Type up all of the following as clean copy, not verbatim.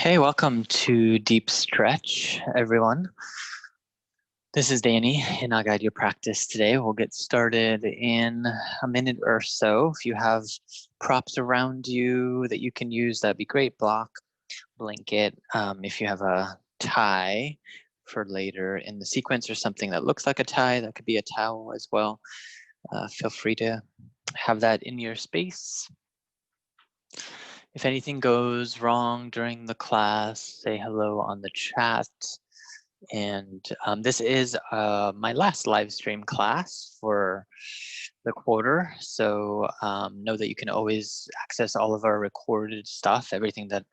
Okay, welcome to Deep Stretch, everyone. This is Danny, and I'll guide your practice today. We'll get started in a minute or so. If you have props around you that you can use, that'd be great. Block, blanket. If you have a tie for later in the sequence or something that looks like a tie, that could be a towel as well. Feel free to have that in your space. If anything goes wrong during the class, say hello on the chat. And this is my last live stream class for the quarter. So know that you can always access all of our recorded stuff. Everything that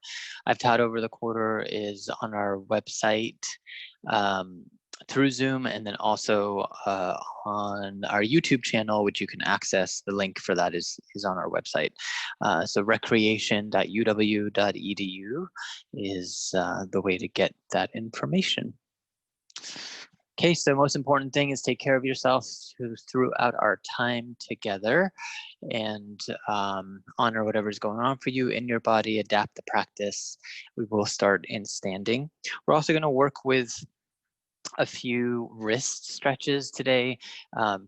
I've taught over the quarter is on our website through Zoom, and then also on our YouTube channel, which you can access. The link for that is on our website. So recreation.uw.edu is the way to get that information. Okay, so most important thing is take care of yourself throughout our time together, and honor whatever's going on for you in your body, adapt the practice. We will start in standing. We're also going to work with a few wrist stretches today,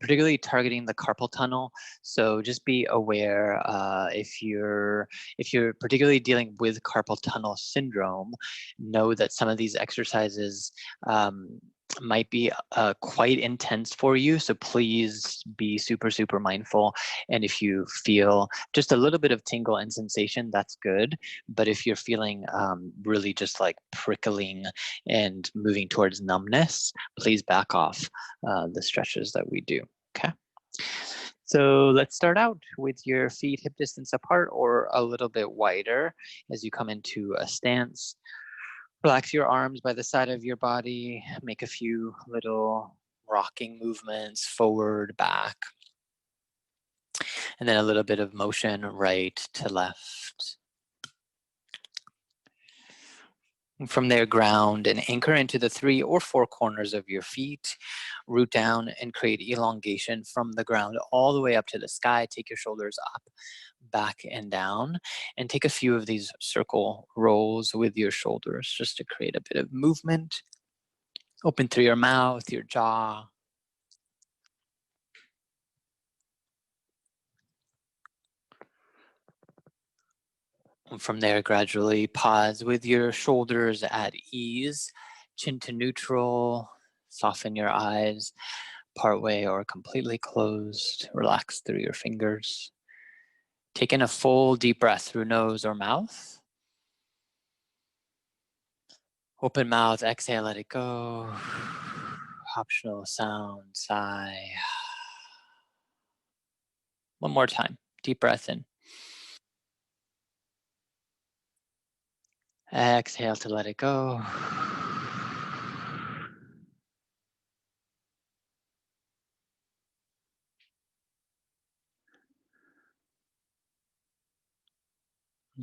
particularly targeting the carpal tunnel. So just be aware if you're particularly dealing with carpal tunnel syndrome, know that some of these exercises might be quite intense for you. So please be super mindful. And if you feel just a little bit of tingle and sensation, that's good. But if you're feeling really just like prickling and moving towards numbness, please back off the stretches that we do, okay? So let's start out with your feet hip distance apart or a little bit wider as you come into a stance. Relax your arms by the side of your body. Make a few little rocking movements, forward, back. And then a little bit of motion right to left. From there, ground and anchor into the 3 or 4 corners of your feet. Root down and create elongation from the ground all the way up to the sky. Take your shoulders up, back and down, and take a few of these circle rolls with your shoulders just to create a bit of movement. Open through your mouth, your jaw. And from there, gradually pause with your shoulders at ease, chin to neutral, soften your eyes, partway or completely closed. Relax through your fingers. Take in a full deep breath through nose or mouth. Open mouth, exhale, let it go. Optional sound, sigh. One more time, deep breath in. Exhale to let it go.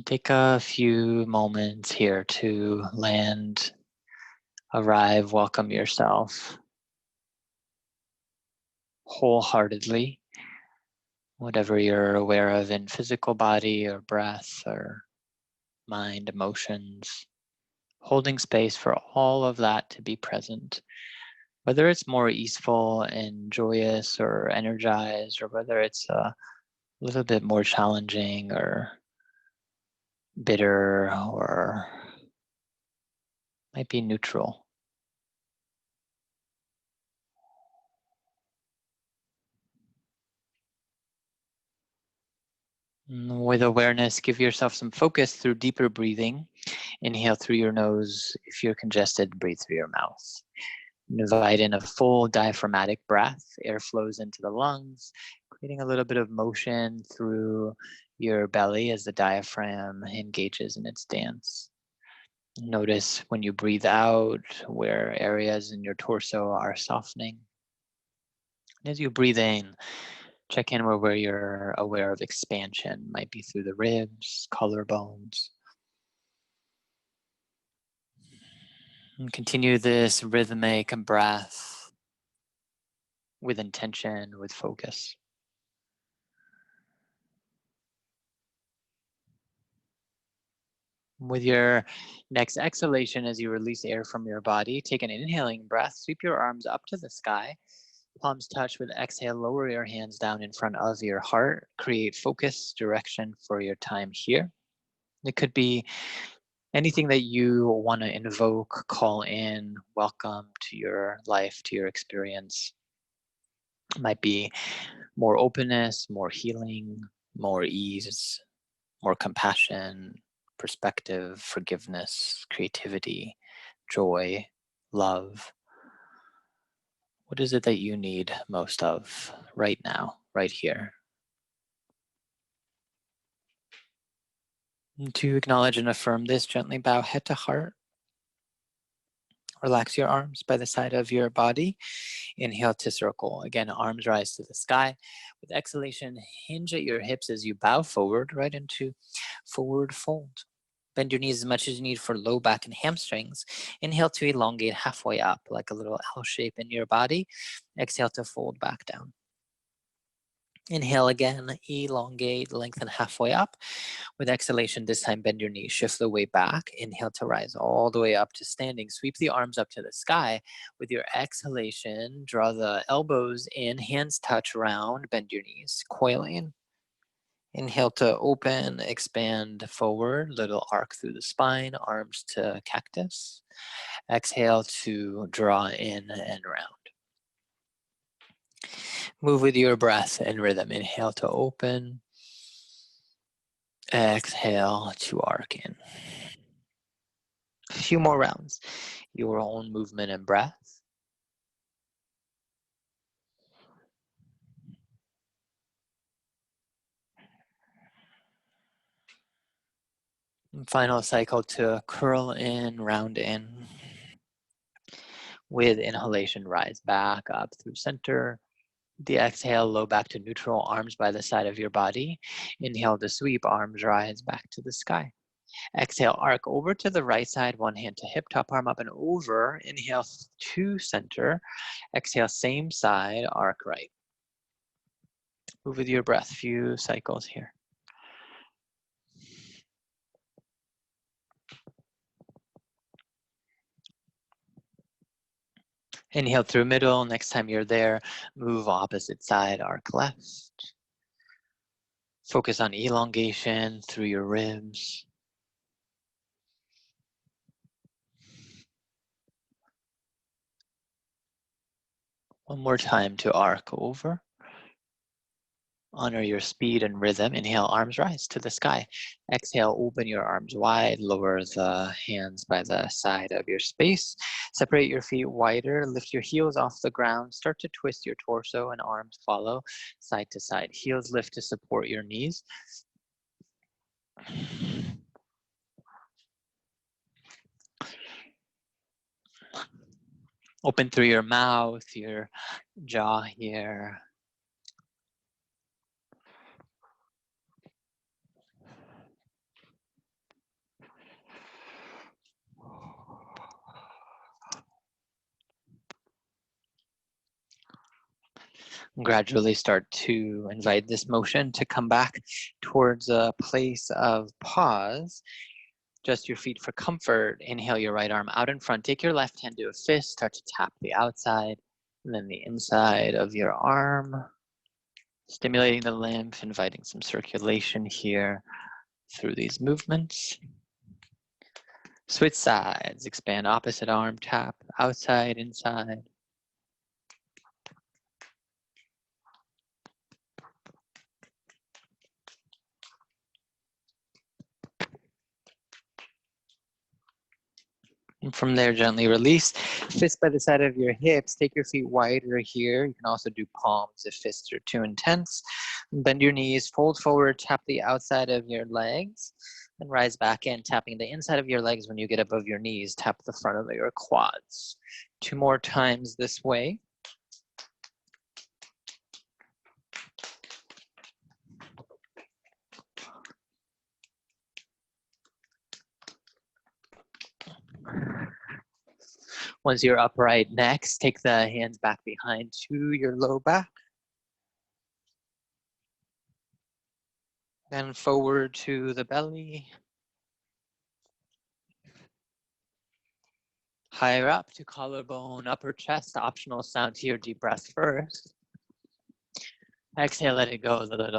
Take a few moments here to land, arrive, welcome yourself wholeheartedly, whatever you're aware of in physical body or breath or mind, emotions, holding space for all of that to be present, whether it's more easeful and joyous or energized, or whether it's a little bit more challenging or bitter or might be neutral. With awareness, give yourself some focus through deeper breathing. Inhale through your nose. If you're congested, breathe through your mouth. Invite in a full diaphragmatic breath. Air flows into the lungs, creating a little bit of motion through your belly as the diaphragm engages in its dance. Notice when you breathe out where areas in your torso are softening. As you breathe in, check in where you're aware of expansion, might be through the ribs, collarbones. And continue this rhythmic breath with intention, with focus. With your next exhalation, as you release air from your body, take an inhaling breath, sweep your arms up to the sky, palms touch. With exhale, lower your hands down in front of your heart, create focus, direction for your time here. It could be anything that you want to invoke, call in, welcome to your life, to your experience. It might be more openness, more healing, more ease, more compassion, perspective, forgiveness, creativity, joy, love. What is it that you need most of right now, right here? And to acknowledge and affirm this, gently bow head to heart. Relax your arms by the side of your body. Inhale to circle. Again, arms rise to the sky. With exhalation, hinge at your hips as you bow forward, right into forward fold. Bend your knees as much as you need for low back and hamstrings. Inhale to elongate halfway up, like a little L shape in your body. Exhale to fold back down. Inhale again, elongate, lengthen halfway up. With exhalation, this time bend your knees, shift the weight back. Inhale to rise all the way up to standing. Sweep the arms up to the sky. With your exhalation, draw the elbows in, hands touch round, bend your knees, coiling. Inhale to open, expand forward, little arc through the spine, arms to cactus. Exhale to draw in and round. Move with your breath and rhythm. Inhale to open. Exhale to arc in. A few more rounds. Your own movement and breath. And final cycle to curl in, round in. With inhalation, rise back up through center. The exhale, low back to neutral, arms by the side of your body. Inhale to sweep, arms rise back to the sky. Exhale, arc over to the right side, one hand to hip, top arm up and over. Inhale to center. Exhale, same side, arc right. Move with your breath, few cycles here. Inhale through middle. Next time you're there, move opposite side, arc left. Focus on elongation through your ribs. One more time to arc over. Honor your speed and rhythm. Inhale, arms rise to the sky. Exhale, open your arms wide. Lower the hands by the side of your space. Separate your feet wider. Lift your heels off the ground. Start to twist your torso and arms follow side to side. Heels lift to support your knees. Open through your mouth, your jaw here. Gradually start to invite this motion to come back towards a place of pause. Just your feet for comfort. Inhale your right arm out in front. Take your left hand to a fist. Start to tap the outside and then the inside of your arm. Stimulating the lymph, inviting some circulation here through these movements. Switch sides. Expand opposite arm. Tap outside, inside. And from there, gently release. Fist by the side of your hips. Take your feet wider here. You can also do palms if fists are too intense. Bend your knees, fold forward, tap the outside of your legs, and rise back in, tapping the inside of your legs when you get above your knees. Tap the front of your quads. 2 more times this way. Once you're upright, next, take the hands back behind to your low back. Then forward to the belly. Higher up to collarbone, upper chest, optional sound to your deep breath first. Exhale, let it go, let it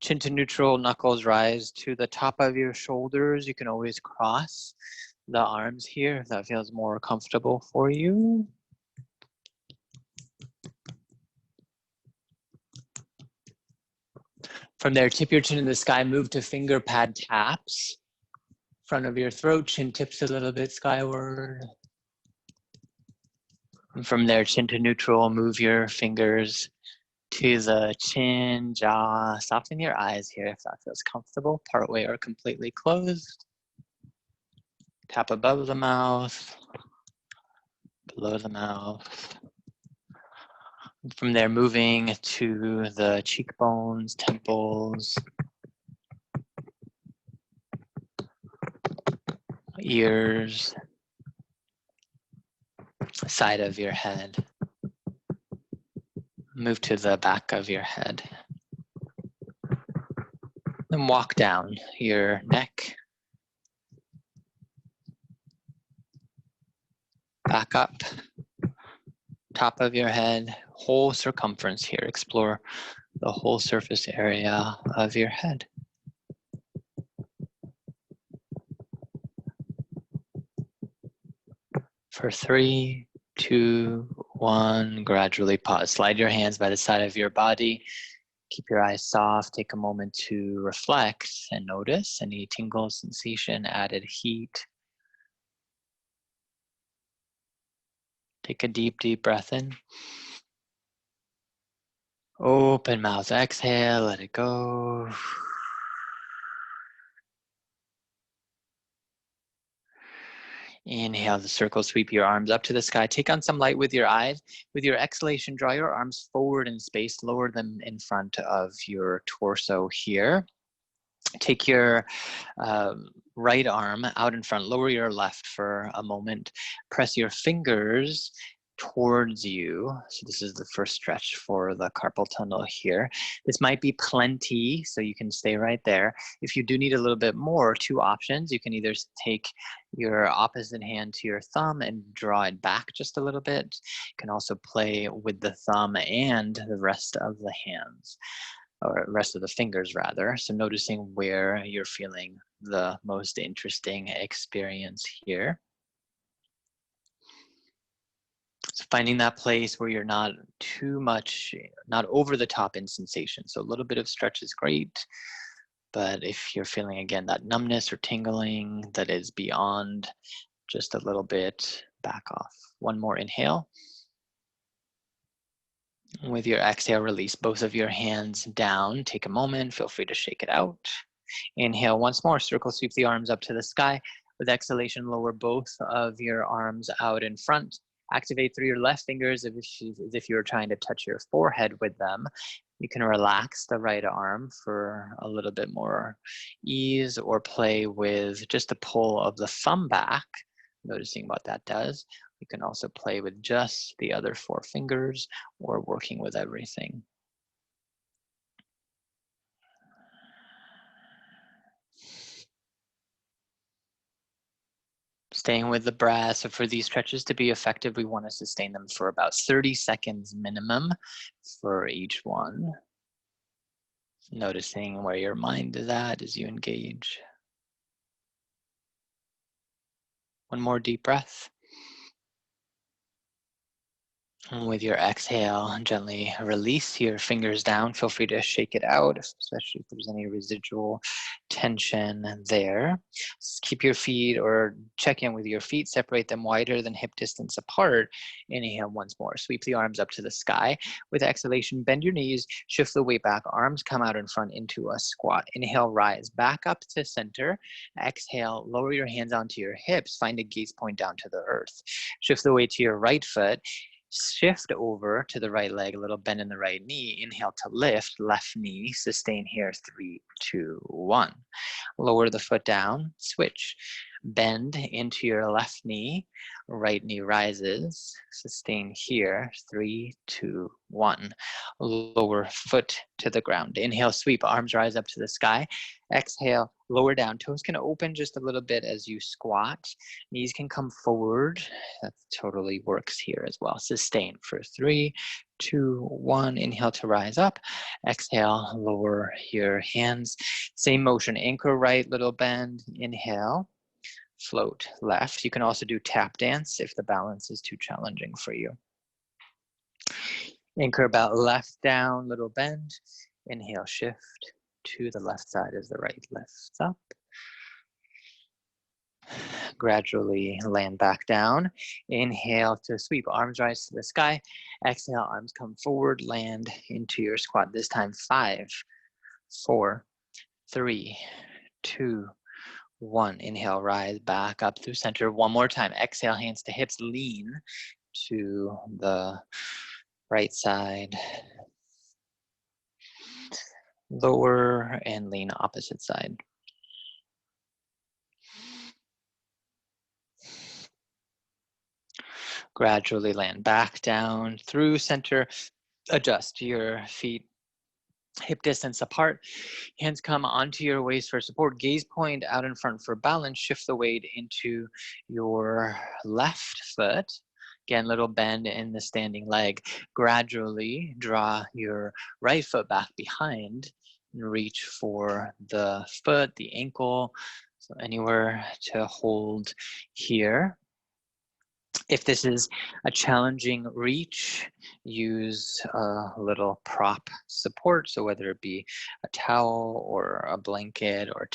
Chin to neutral, knuckles rise to the top of your shoulders. You can always cross the arms here if that feels more comfortable for you. From there, tip your chin in the sky, move to finger pad taps. Front of your throat, chin tips a little bit skyward. And from there, chin to neutral, move your fingers to the chin, jaw. Soften your eyes here if that feels comfortable, partway or completely closed. Tap above the mouth, below the mouth. From there, moving to the cheekbones, temples, ears, side of your head. Move to the back of your head. Then walk down your neck. Back up. Top of your head, whole circumference here. Explore the whole surface area of your head. For 3, 2, 1, gradually pause. Slide your hands by the side of your body. Keep your eyes soft. Take a moment to reflect and notice any tingle sensation, added heat. Take a deep, deep breath in. Open mouth, exhale, let it go. Inhale the circle, sweep your arms up to the sky. Take on some light with your eyes. With your exhalation, draw your arms forward in space, lower them in front of your torso here. Take your right arm out in front, lower your left for a moment. Press your fingers towards you. So this is the first stretch for the carpal tunnel here. This might be plenty, so you can stay right there. If you do need a little bit more, 2 options. You can either take your opposite hand to your thumb and draw it back just a little bit. You can also play with the thumb and the rest of the hands, or rest of the fingers rather. So noticing where you're feeling the most interesting experience here. So finding that place where you're not too much, not over the top in sensation. So a little bit of stretch is great, but if you're feeling again that numbness or tingling that is beyond just a little bit, back off. One more inhale. With your exhale, release both of your hands down. Take a moment, feel free to shake it out. Inhale once more, circle sweep the arms up to the sky. With exhalation, lower both of your arms out in front. Activate through your left fingers as if you were trying to touch your forehead with them. You can relax the right arm for a little bit more ease, or play with just the pull of the thumb back, noticing what that does. You can also play with just the other 4 fingers, or working with everything. Staying with the breath. So for these stretches to be effective, we want to sustain them for about 30 seconds minimum for each one. Noticing where your mind is at as you engage. One more deep breath. And with your exhale, gently release your fingers down. Feel free to shake it out, especially if there's any residual tension there. Just keep your feet, or check in with your feet, separate them wider than hip distance apart. Inhale once more, sweep the arms up to the sky. With exhalation, bend your knees, shift the weight back, arms come out in front into a squat. Inhale, rise back up to center. Exhale, lower your hands onto your hips, find a gaze point down to the earth. Shift the weight to your right foot. Shift over to the right leg, a little bend in the right knee. Inhale to lift, left knee, sustain here, 3, 2, 1. Lower the foot down, switch. Bend into your left knee, right knee rises. Sustain here. 3, 2, 1. Lower foot to the ground. Inhale, sweep, arms rise up to the sky. Exhale, lower down. Toes can open just a little bit as you squat. Knees can come forward. That totally works here as well. Sustain for 3, 2, 1. Inhale to rise up. Exhale, lower your hands. Same motion. Anchor right, little bend. Inhale. Float left. You can also do tap dance if the balance is too challenging for you. Anchor about left down, little bend. Inhale, shift to the left side as the right lifts up. Gradually land back down. Inhale to sweep, arms rise to the sky. Exhale, arms come forward, land into your squat. This time 5, 4, 3, 2, 1. Inhale, rise back up through center. One more time. Exhale, hands to hips, lean to the right side. Lower and lean opposite side. Gradually land back down through center. Adjust your feet hip distance apart. Hands come onto your waist for support. Gaze point out in front for balance. Shift the weight into your left foot. Again, little bend in the standing leg. Gradually draw your right foot back behind and reach for the foot, the ankle. So anywhere to hold here. If this is a challenging reach, use a little prop support. So whether it be a towel or a blanket or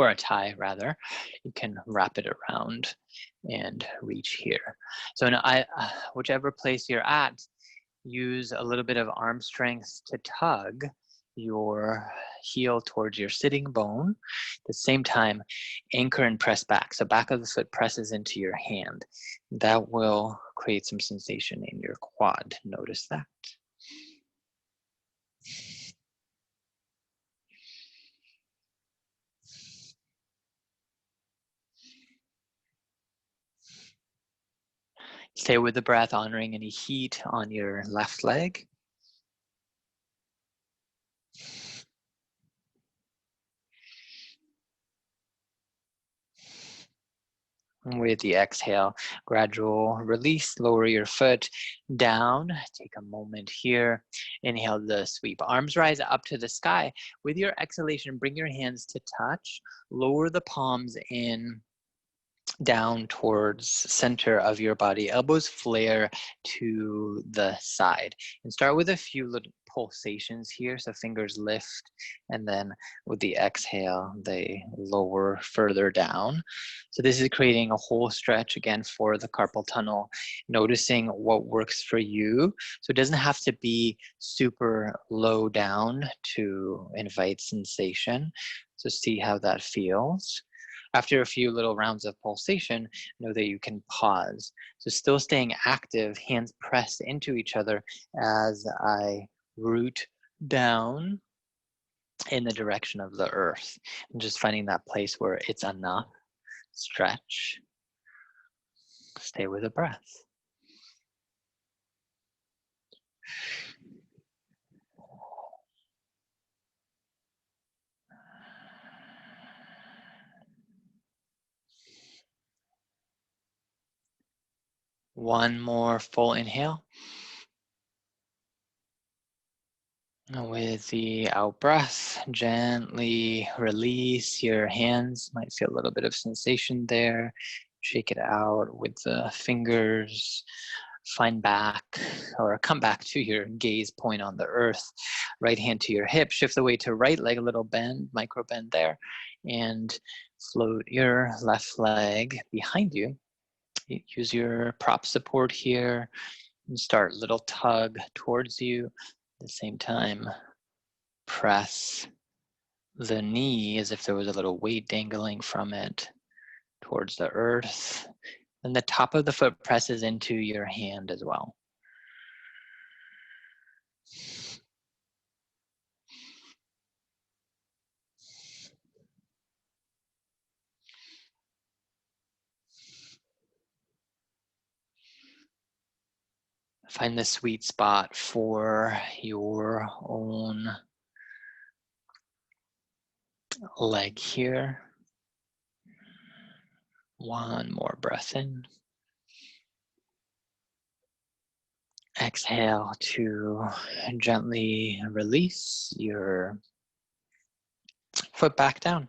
a tie rather, you can wrap it around and reach here. So whichever place you're at, use a little bit of arm strength to tug your heel towards your sitting bone. At the same time, anchor and press back. So back of the foot presses into your hand. That will create some sensation in your quad. Notice that. Stay with the breath, honoring any heat on your left leg. With the exhale, gradual release, lower your foot down. Take a moment here. Inhale the sweep. Arms rise up to the sky. With your exhalation, bring your hands to touch. Lower the palms in down towards center of your body. Elbows flare to the side. And start with a few little pulsations here. So fingers lift, and then with the exhale, they lower further down. So this is creating a whole stretch again for the carpal tunnel, noticing what works for you. So it doesn't have to be super low down to invite sensation. So see how that feels. After a few little rounds of pulsation, know that you can pause. So still staying active, hands pressed into each other as I root down in the direction of the earth. And just finding that place where it's enough. Stretch. Stay with the breath. One more full inhale. With the out breath, gently release your hands. Might feel a little bit of sensation there. Shake it out with the fingers. Find back or come back to your gaze point on the earth. Right hand to your hip. Shift the weight to right leg, a little bend, micro bend there. And float your left leg behind you. Use your prop support here. And start little tug towards you. At the same time, press the knee as if there was a little weight dangling from it towards the earth. And the top of the foot presses into your hand as well. Find the sweet spot for your own leg here. One more breath in. Exhale to gently release your foot back down.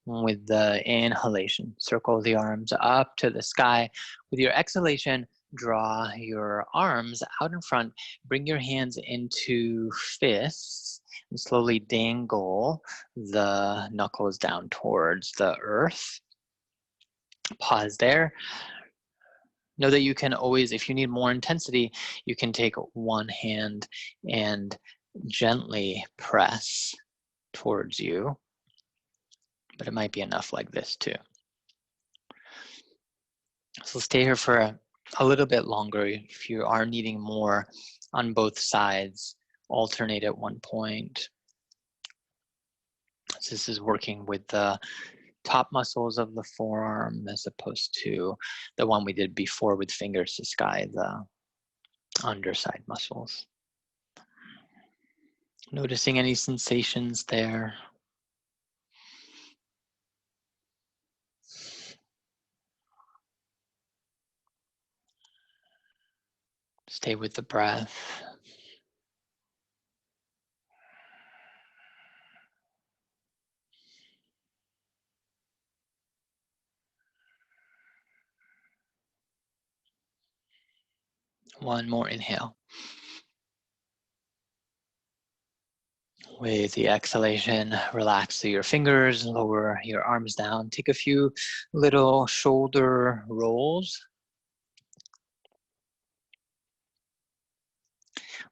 With the inhalation, circle the arms up to the sky. With your exhalation, draw your arms out in front. Bring your hands into fists and slowly dangle the knuckles down towards the earth. Pause there. Know that you can always, if you need more intensity, you can take one hand and gently press towards you, but it might be enough like this too. So stay here for a little bit longer. If you are needing more on both sides, alternate at one point. So this is working with the top muscles of the forearm as opposed to the one we did before with fingers to sky, the underside muscles. Noticing any sensations there. Stay with the breath. One more inhale. With the exhalation, relax through your fingers, lower your arms down. Take a few little shoulder rolls.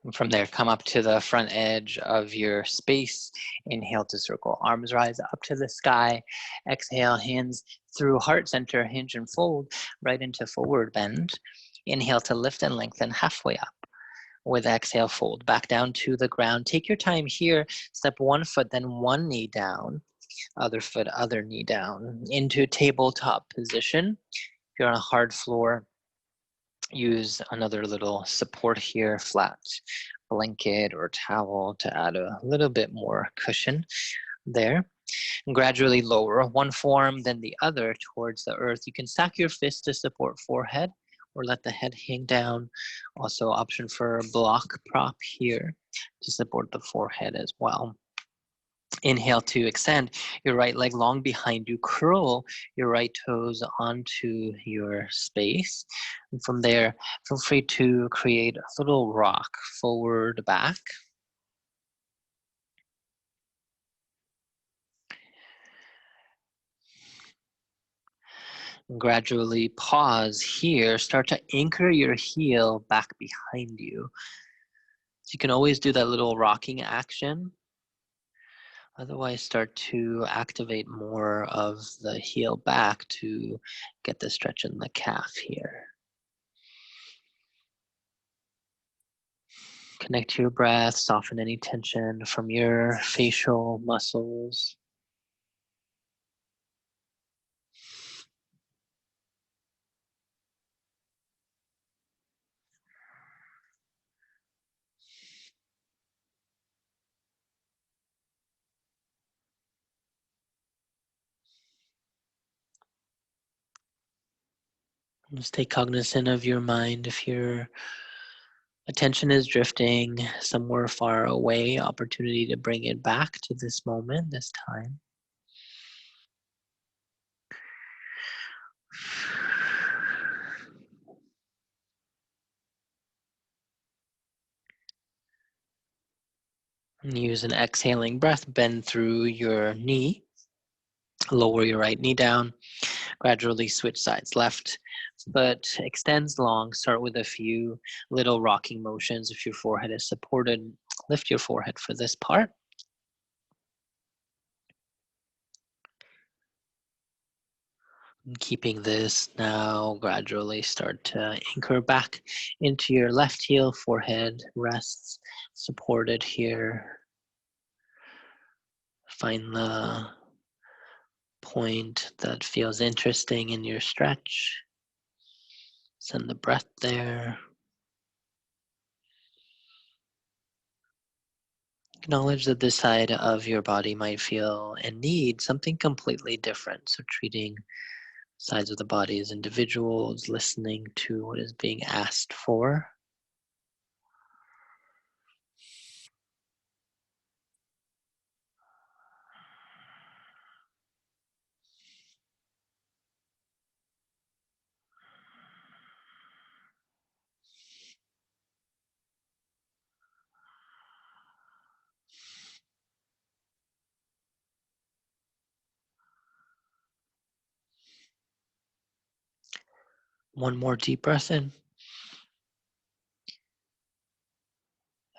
And from there, come up to the front edge of your space. Inhale to circle. Arms rise up to the sky. Exhale, hands through heart center, hinge and fold right into forward bend. Inhale to lift and lengthen halfway up. With exhale, fold back down to the ground. Take your time here. Step one foot, then one knee down. Other foot, other knee down. Into tabletop position. If you're on a hard floor, use another little support here, flat blanket or towel to add a little bit more cushion there. And gradually lower one forearm, then the other towards the earth. You can stack your fists to support forehead or let the head hang down. Also option for a block prop here to support the forehead as well. Inhale to extend your right leg long behind you. Curl your right toes onto your space. And from there, feel free to create a little rock forward, back. Gradually pause here. Start to anchor your heel back behind you. So you can always do that little rocking action. Otherwise, start to activate more of the heel back to get the stretch in the calf here. Connect to your breath, soften any tension from your facial muscles. Stay cognizant of your mind. If your attention is drifting somewhere far away, opportunity to bring it back to this moment, this time. And use an exhaling breath, bend through your knee, lower your right knee down, gradually switch sides. Left foot extends long. Start with a few little rocking motions. If your forehead is supported, lift your forehead for this part. And keeping this now, gradually start to anchor back into your left heel. Forehead rests supported here. Find the point that feels interesting in your stretch. Send the breath there. Acknowledge that this side of your body might feel and need something completely different. So treating sides of the body as individuals, listening to what is being asked for. One more deep breath in.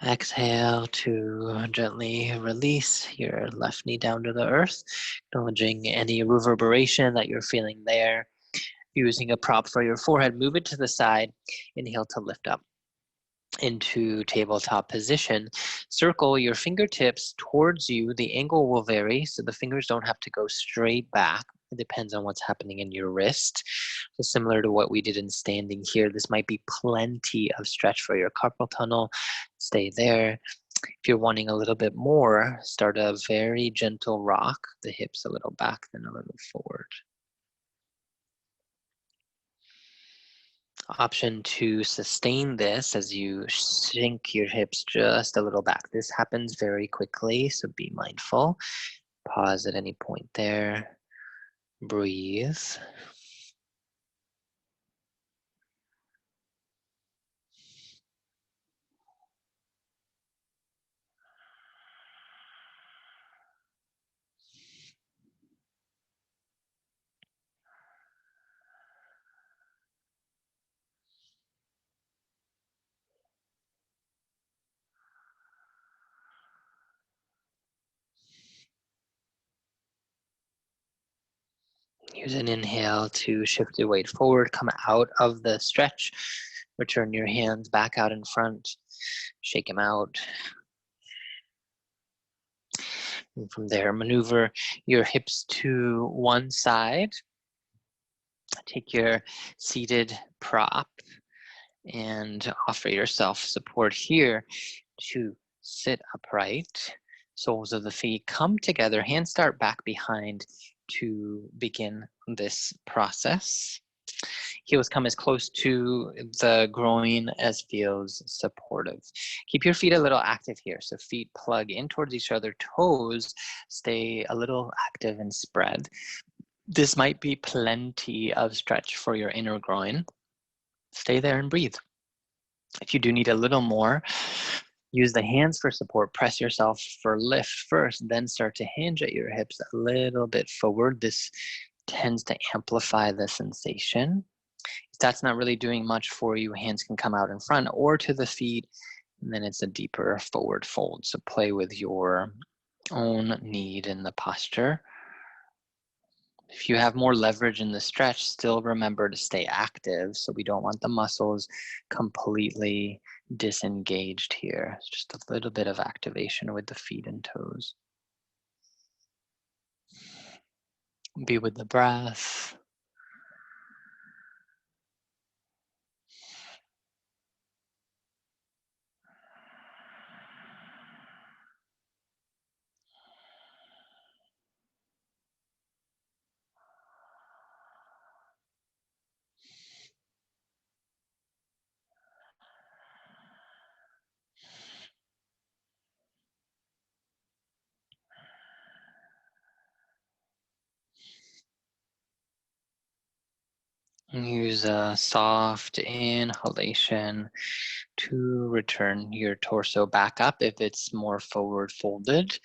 Exhale to gently release your left knee down to the earth, acknowledging any reverberation that you're feeling there. Using a prop for your forehead, move it to the side. Inhale to lift up into tabletop position. Circle your fingertips towards you. The angle will vary, so the fingers don't have to go straight back. It depends on what's happening in your wrist. So similar to what we did in standing here, this might be plenty of stretch for your carpal tunnel. Stay there. If you're wanting a little bit more, start a very gentle rock, the hips a little back, then a little forward. Option to sustain this as you sink your hips just a little back. This happens very quickly, so be mindful. Pause at any point there. Breathe. Use an inhale to shift your weight forward. Come out of the stretch. Return your hands back out in front. Shake them out. And from there, maneuver your hips to one side. Take your seated prop and offer yourself support here to sit upright. Soles of the feet come together, hands start back behind to begin this process. Heels come as close to the groin as feels supportive. Keep your feet a little active here. So feet plug in towards each other, toes stay a little active and spread. This might be plenty of stretch for your inner groin. Stay there and breathe. If you do need a little more, use the hands for support. Press yourself for lift first, then start to hinge at your hips a little bit forward. This tends to amplify the sensation. If that's not really doing much for you, hands can come out in front or to the feet, and then it's a deeper forward fold. So play with your own need in the posture. If you have more leverage in the stretch, still remember to stay active. So we don't want the muscles completely disengaged here. It's just a little bit of activation with the feet and toes. Be with the breath. Use a soft inhalation to return your torso back up if it's more forward folded.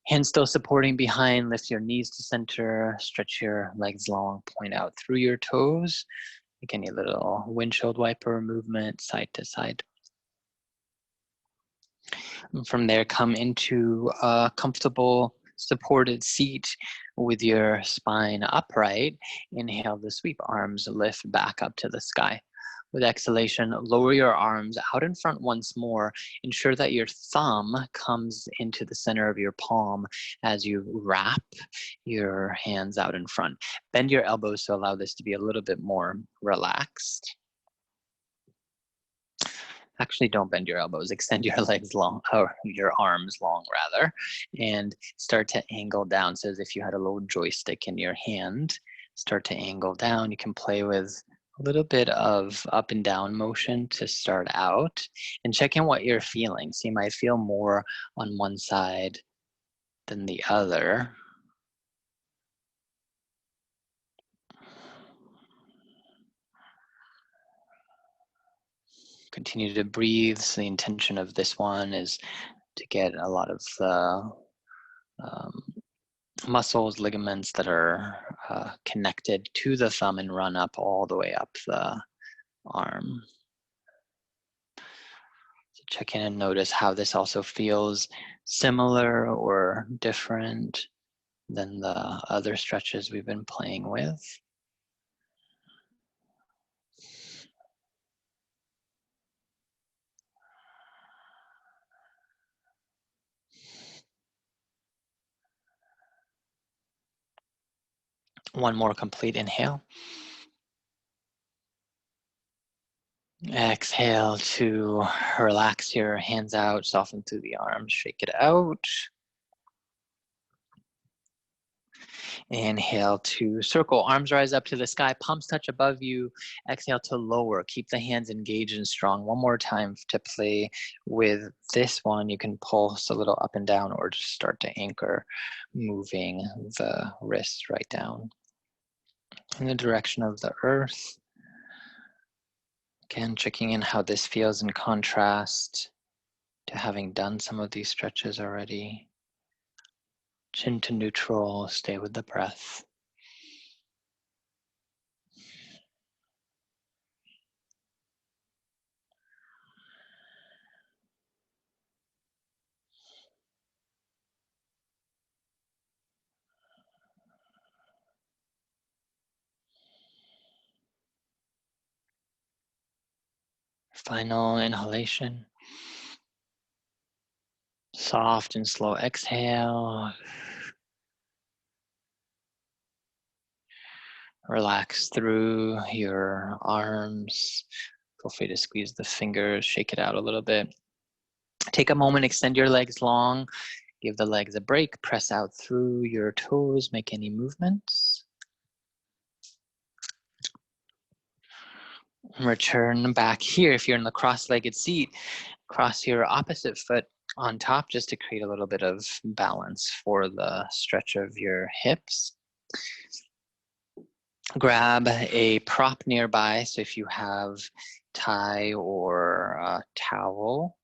Hands still supporting behind, lift your knees to center, stretch your legs long, point out through your toes. Make any little windshield wiper movement side to side. And from there, come into a comfortable supported seat with your spine upright. Inhale to sweep, arms lift back up to the sky. With exhalation, lower your arms out in front once more. Ensure that your thumb comes into the center of your palm as you wrap your hands out in front. Bend your elbows to allow this to be a little bit more relaxed. Actually, don't bend your elbows. Extend your legs long, or your arms long rather, and start to angle down. So as if you had a little joystick in your hand, start to angle down. You can play with a little bit of up and down motion to start out, and check in what you're feeling. So you might feel more on one side than the other. Continue to breathe. So the intention of this one is to get a lot of the um, muscles, ligaments that are connected to the thumb and run up all the way up the arm. So check in and notice how this also feels similar or different than the other stretches we've been playing with. One more complete inhale. Exhale to relax your hands out, soften through the arms, shake it out. Inhale to circle, arms rise up to the sky, palms touch above you. Exhale to lower, keep the hands engaged and strong. One more time to play with this one. You can pulse a little up and down or just start to anchor, moving the wrists right down in the direction of the earth. Again, checking in how this feels in contrast to having done some of these stretches already. Chin to neutral, stay with the breath. Final inhalation. Soft and slow exhale. Relax through your arms. Feel free to squeeze the fingers, shake it out a little bit. Take a moment, extend your legs long. Give the legs a break. Press out through your toes. Make any movements. Return back here. If you're in the cross-legged seat, cross your opposite foot on top just to create a little bit of balance for the stretch of your hips. Grab a prop nearby. So if you have tie or a towel,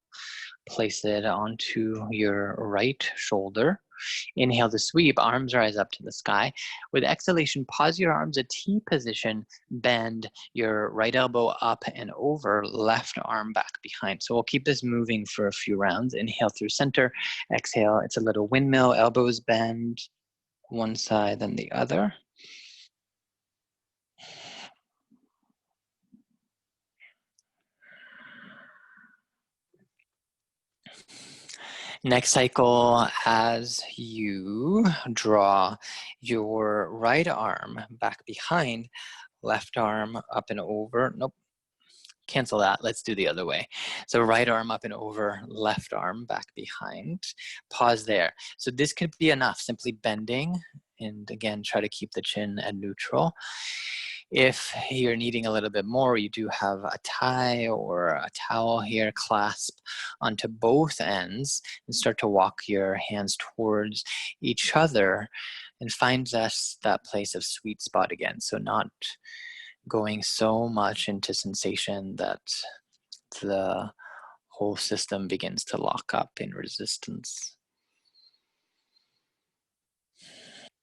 place it onto your right shoulder. Inhale to sweep, arms rise up to the sky. With exhalation, pause your arms at T position, bend your right elbow up and over, left arm back behind. So we'll keep this moving for a few rounds. Inhale through center, exhale, it's a little windmill, elbows bend one side then the other. Next cycle, as you draw your right arm back behind, left arm up and over. Nope, cancel that. Let's do the other way. So right arm up and over, left arm back behind. Pause there. So this could be enough, simply bending. And again, try to keep the chin at neutral. If you're needing a little bit more, you do have a tie or a towel here, clasp onto both ends and start to walk your hands towards each other and find that place of sweet spot again. So not going so much into sensation that the whole system begins to lock up in resistance.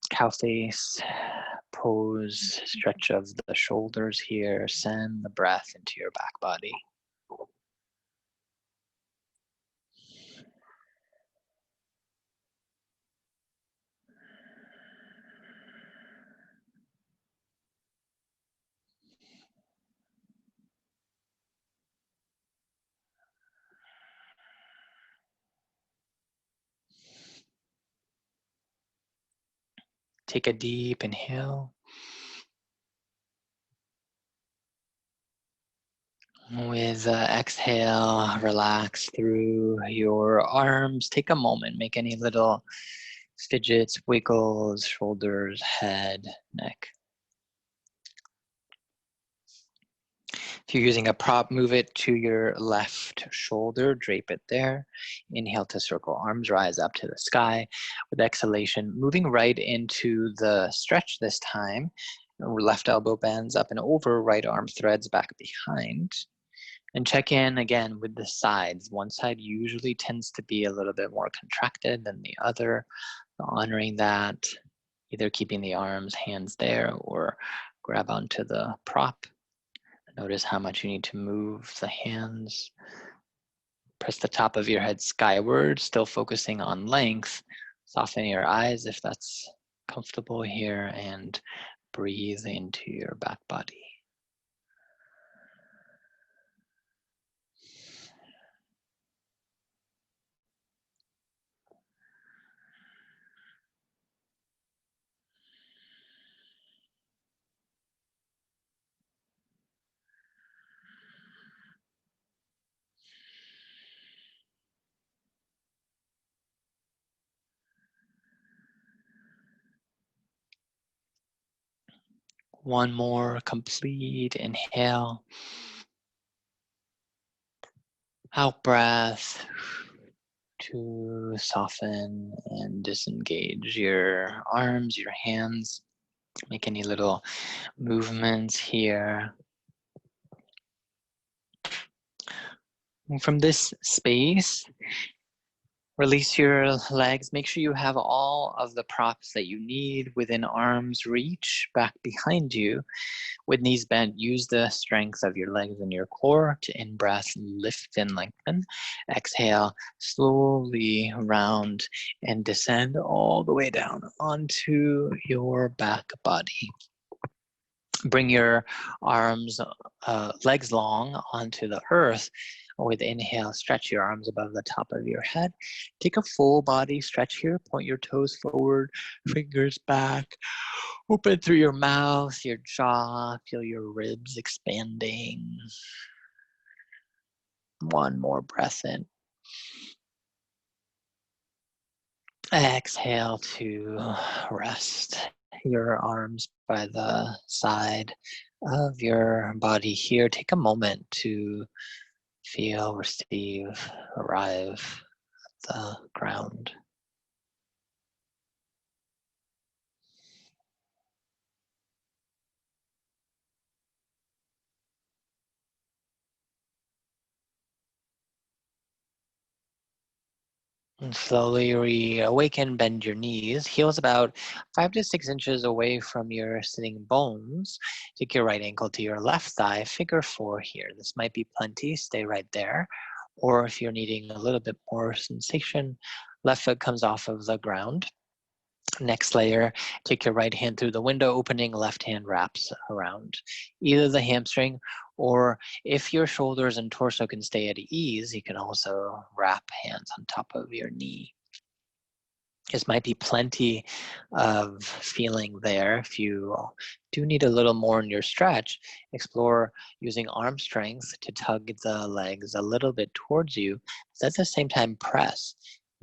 Cow face, pose, stretch of the shoulders here, send the breath into your back body. Take a deep inhale. With exhale, relax through your arms. Take a moment, make any little fidgets, wiggles, shoulders, head, neck. If you're using a prop, move it to your left shoulder, drape it there. Inhale to circle, arms rise up to the sky. With exhalation, moving right into the stretch this time. Left elbow bends up and over, right arm threads back behind. And check in again with the sides. One side usually tends to be a little bit more contracted than the other. Honoring that, either keeping the arms, hands there, or grab onto the prop. Notice how much you need to move the hands. Press the top of your head skyward, still focusing on length. Soften your eyes if that's comfortable here, and breathe into your back body. One more complete inhale. Out breath to soften and disengage your arms, your hands. Make any little movements here. And from this space, release your legs. Make sure you have all of the props that you need within arm's reach back behind you. With knees bent, use the strength of your legs and your core to in-breath, lift and lengthen. Exhale, slowly round and descend all the way down onto your back body. Bring your arms, legs long onto the earth. With inhale, stretch your arms above the top of your head. Take a full body stretch here. Point your toes forward, fingers back. Open through your mouth, your jaw. Feel your ribs expanding. One more breath in. Exhale to rest your arms by the side of your body here. Take a moment to feel, receive, arrive at the ground. And slowly reawaken, bend your knees. Heels about 5 to 6 inches away from your sitting bones. Take your right ankle to your left thigh, figure 4 here. This might be plenty, stay right there. Or if you're needing a little bit more sensation, left foot comes off of the ground. Next layer, take your right hand through the window opening, left hand wraps around either the hamstring, or if your shoulders and torso can stay at ease, you can also wrap hands on top of your knee. This might be plenty of feeling there. If you do need a little more in your stretch, explore using arm strength to tug the legs a little bit towards you. At the same time, press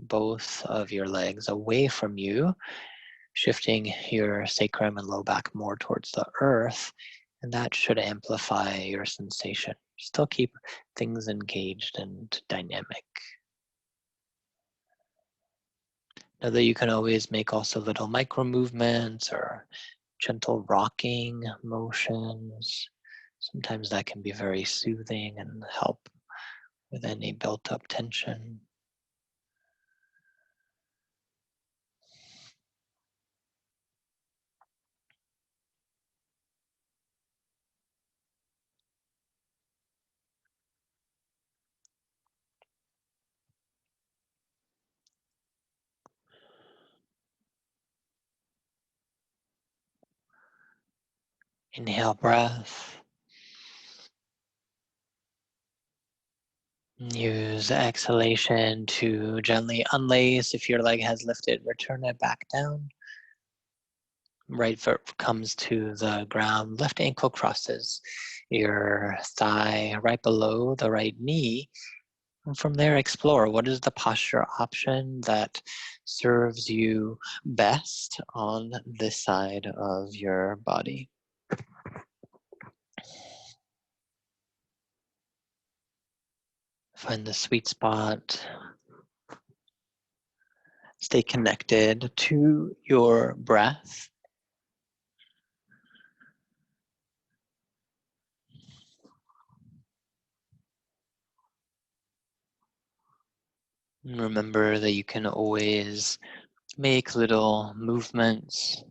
both of your legs away from you, shifting your sacrum and low back more towards the earth, and that should amplify your sensation. Still keep things engaged and dynamic. Know that you can always make also little micro movements or gentle rocking motions. Sometimes that can be very soothing and help with any built up tension. Inhale breath. Use exhalation to gently unlace. If your leg has lifted, return it back down. Right foot comes to the ground, left ankle crosses. your thigh right below the right knee. And from there, explore what is the posture option that serves you best on this side of your body. Find the sweet spot. Stay connected to your breath. And remember that you can always make little movements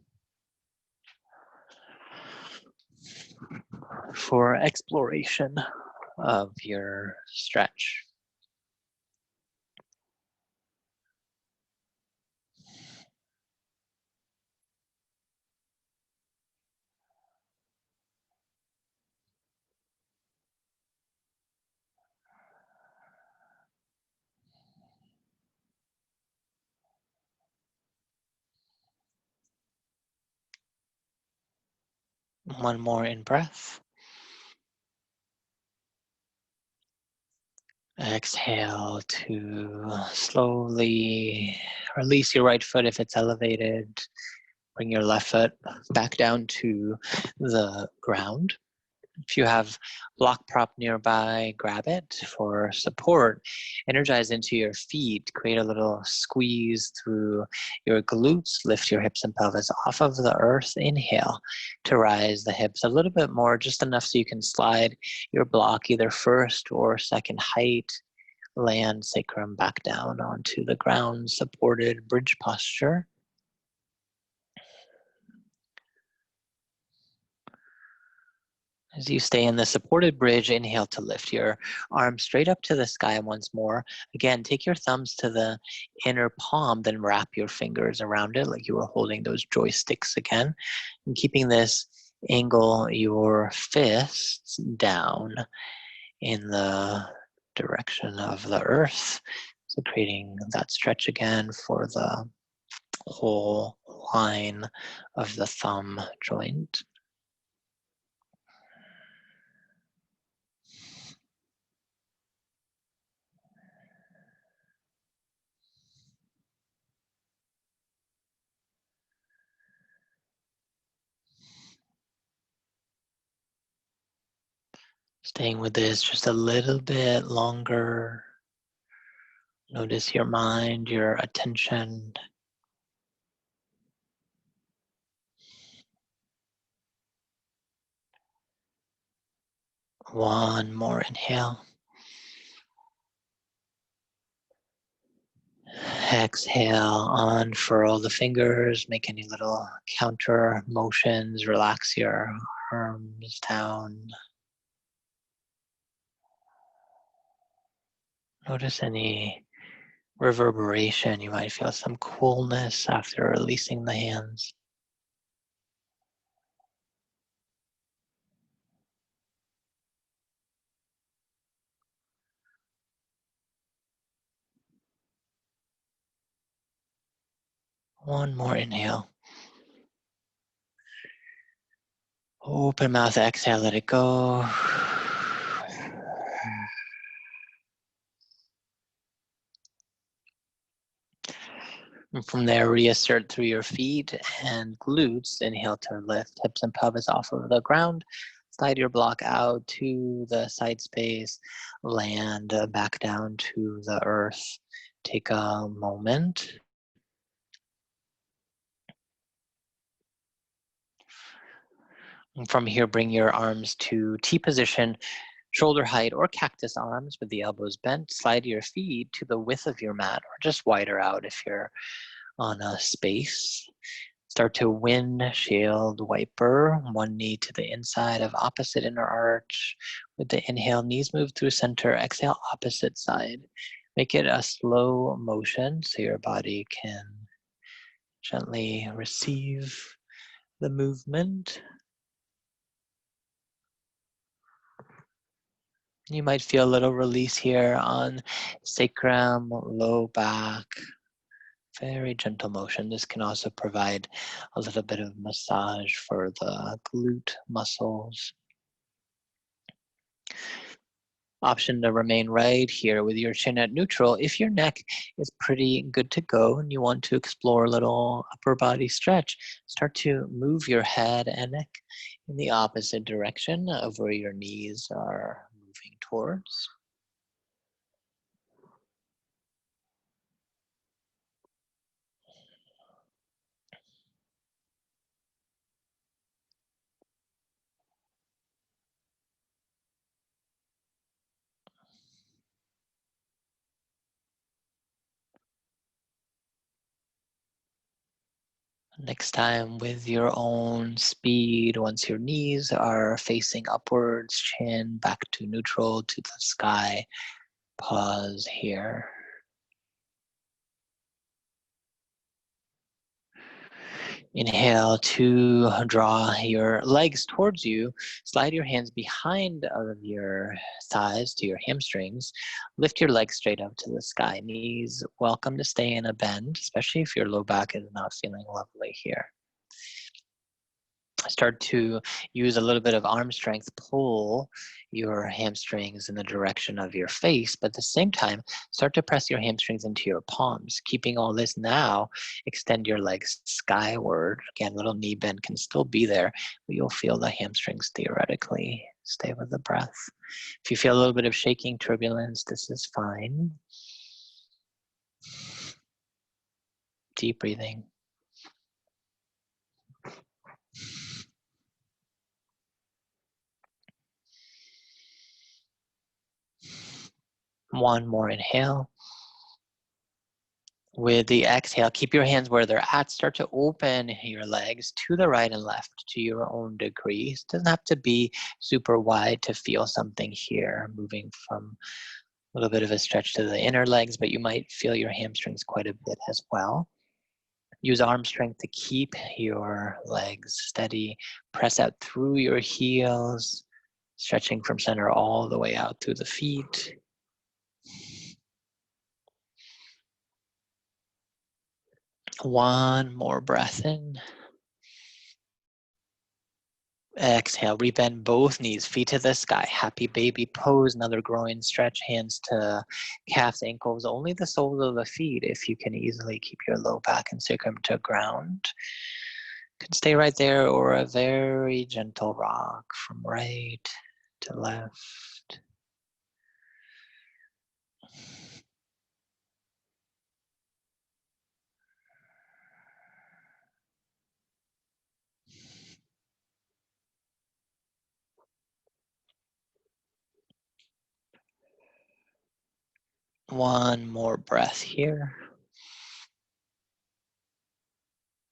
for exploration of your stretch. One more in breath. Exhale to slowly release your right foot if it's elevated. Bring your left foot back down to the ground. If you have block prop nearby, grab it for support. Energize into your feet. Create a little squeeze through your glutes. Lift your hips and pelvis off of the earth. Inhale to rise the hips a little bit more, just enough so you can slide your block either first or second height. Land sacrum back down onto the ground, supported bridge posture. As you stay in the supported bridge, inhale to lift your arms straight up to the sky once more. Again, take your thumbs to the inner palm, then wrap your fingers around it like you were holding those joysticks again. And keeping this, angle your fists down in the direction of the earth. So creating that stretch again for the whole line of the thumb joint. Staying with this just a little bit longer. Notice your mind, your attention. One more inhale. Exhale, unfurl the fingers, make any little counter motions, relax your arms down. Notice any reverberation. You might feel some coolness after releasing the hands. One more inhale. Open mouth, exhale, let it go. And from there, reassert through your feet and glutes. Inhale to lift hips and pelvis off of the ground. Slide your block out to the side space. Land back down to the earth. Take a moment. And from here, bring your arms to T position, shoulder height or cactus arms with the elbows bent. Slide your feet to the width of your mat or just wider out if you're on a space. Start to windshield wiper, one knee to the inside of opposite inner arch. With the inhale, knees move through center. Exhale, opposite side. Make it a slow motion so your body can gently receive the movement. You might feel a little release here on sacrum, low back. Very gentle motion. This can also provide a little bit of massage for the glute muscles. Option to remain right here with your chin at neutral. If your neck is pretty good to go and you want to explore a little upper body stretch, start to move your head and neck in the opposite direction of where your knees are moving towards. Next time, with your own speed, once your knees are facing upwards, chin back to neutral to the sky, pause here. Inhale to draw your legs towards you. Slide your hands behind of your thighs to your hamstrings. Lift your legs straight up to the sky. Knees welcome to stay in a bend, especially if your low back is not feeling lovely here. Start to use a little bit of arm strength, pull your hamstrings in the direction of your face, but at the same time, start to press your hamstrings into your palms. Keeping all this now, extend your legs skyward. Again, little knee bend can still be there, but you'll feel the hamstrings theoretically. Stay with the breath. If you feel a little bit of shaking, turbulence, this is fine. Deep breathing. One more inhale. With the exhale, keep your hands where they're at. Start to open your legs to the right and left to your own degree. It doesn't have to be super wide to feel something here, moving from a little bit of a stretch to the inner legs, but you might feel your hamstrings quite a bit as well. Use arm strength to keep your legs steady. Press out through your heels, stretching from center all the way out through the feet. One more breath in. Exhale, rebend both knees, feet to the sky. Happy baby pose, another groin stretch, hands to calves, ankles, only the soles of the feet if you can easily keep your low back and sacrum to ground. You can stay right there or a very gentle rock from right to left. One more breath here.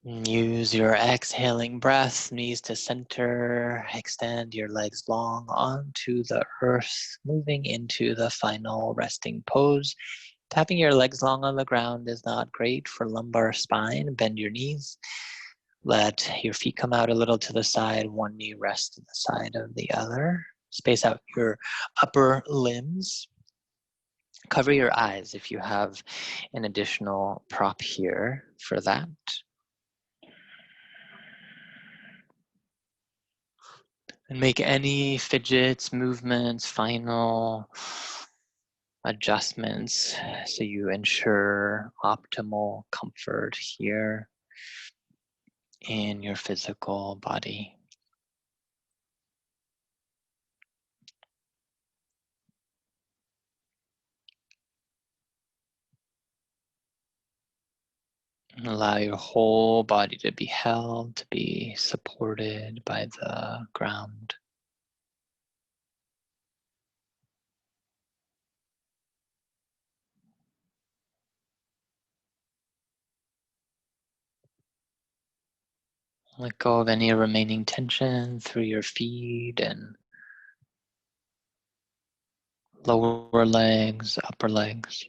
Use your exhaling breath, knees to center, extend your legs long onto the earth, moving into the final resting pose. Tapping your legs long on the ground is not great for lumbar spine. Bend your knees. Let your feet come out a little to the side. One knee rests to the side of the other. Space out your upper limbs. Cover your eyes if you have an additional prop here for that. And make any fidgets, movements, final adjustments so you ensure optimal comfort here in your physical body. And allow your whole body to be held, to be supported by the ground. Let go of any remaining tension through your feet and lower legs, upper legs.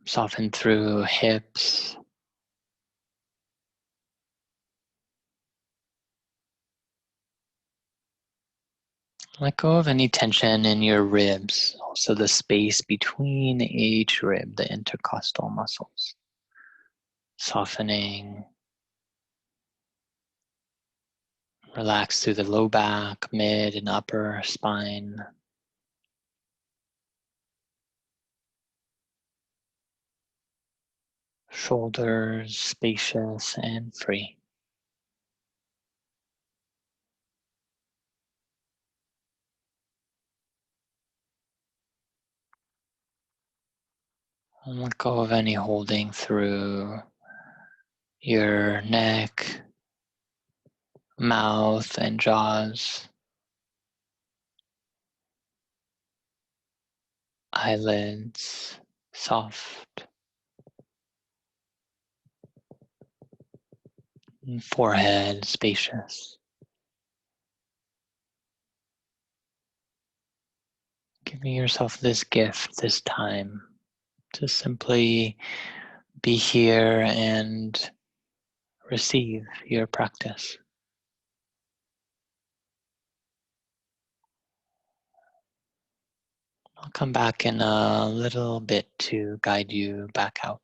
Soften through hips. Let go of any tension in your ribs, also the space between each rib, the intercostal muscles. Softening Relax through the low back, mid and upper spine. Shoulders spacious and free. And let go of any holding through your neck, mouth, and jaws. Eyelids soft. And forehead spacious. Giving yourself this gift, this time, to simply be here and receive your practice. I'll come back in a little bit to guide you back out.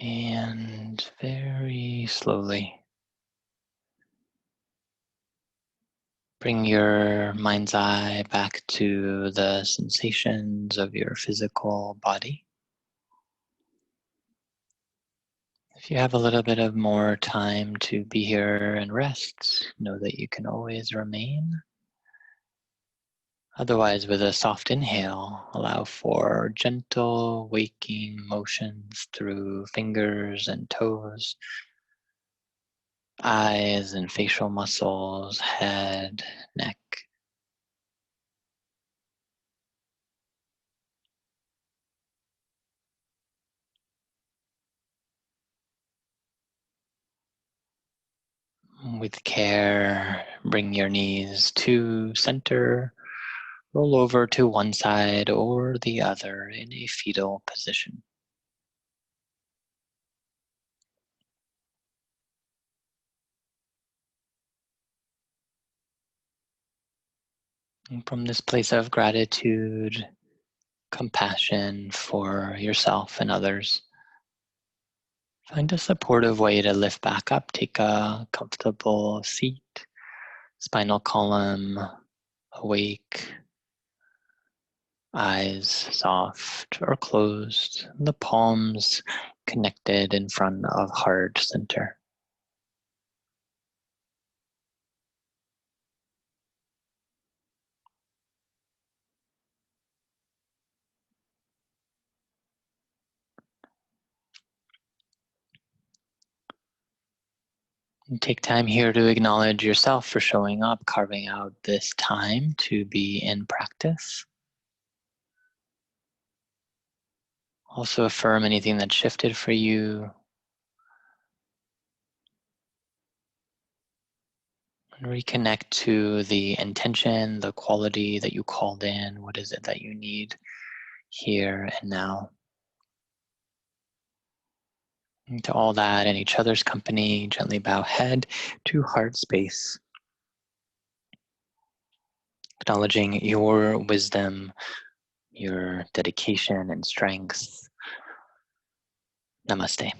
And very slowly, bring your mind's eye back to the sensations of your physical body. If you have a little bit of more time to be here and rest, know that you can always remain. Otherwise, with a soft inhale, allow for gentle waking motions through fingers and toes, eyes and facial muscles, head, neck. With care, bring your knees to center, roll over to one side or the other in a fetal position. And from this place of gratitude, compassion for yourself and others, find a supportive way to lift back up. Take a comfortable seat, spinal column awake, eyes soft or closed, the palms connected in front of heart center. And take time here to acknowledge yourself for showing up, carving out this time to be in practice. Also affirm anything that shifted for you. And reconnect to the intention, the quality that you called in. What is it that you need here and now? And to all that in each other's company, gently bow head to heart space. Acknowledging your wisdom, your dedication and strength. Namaste.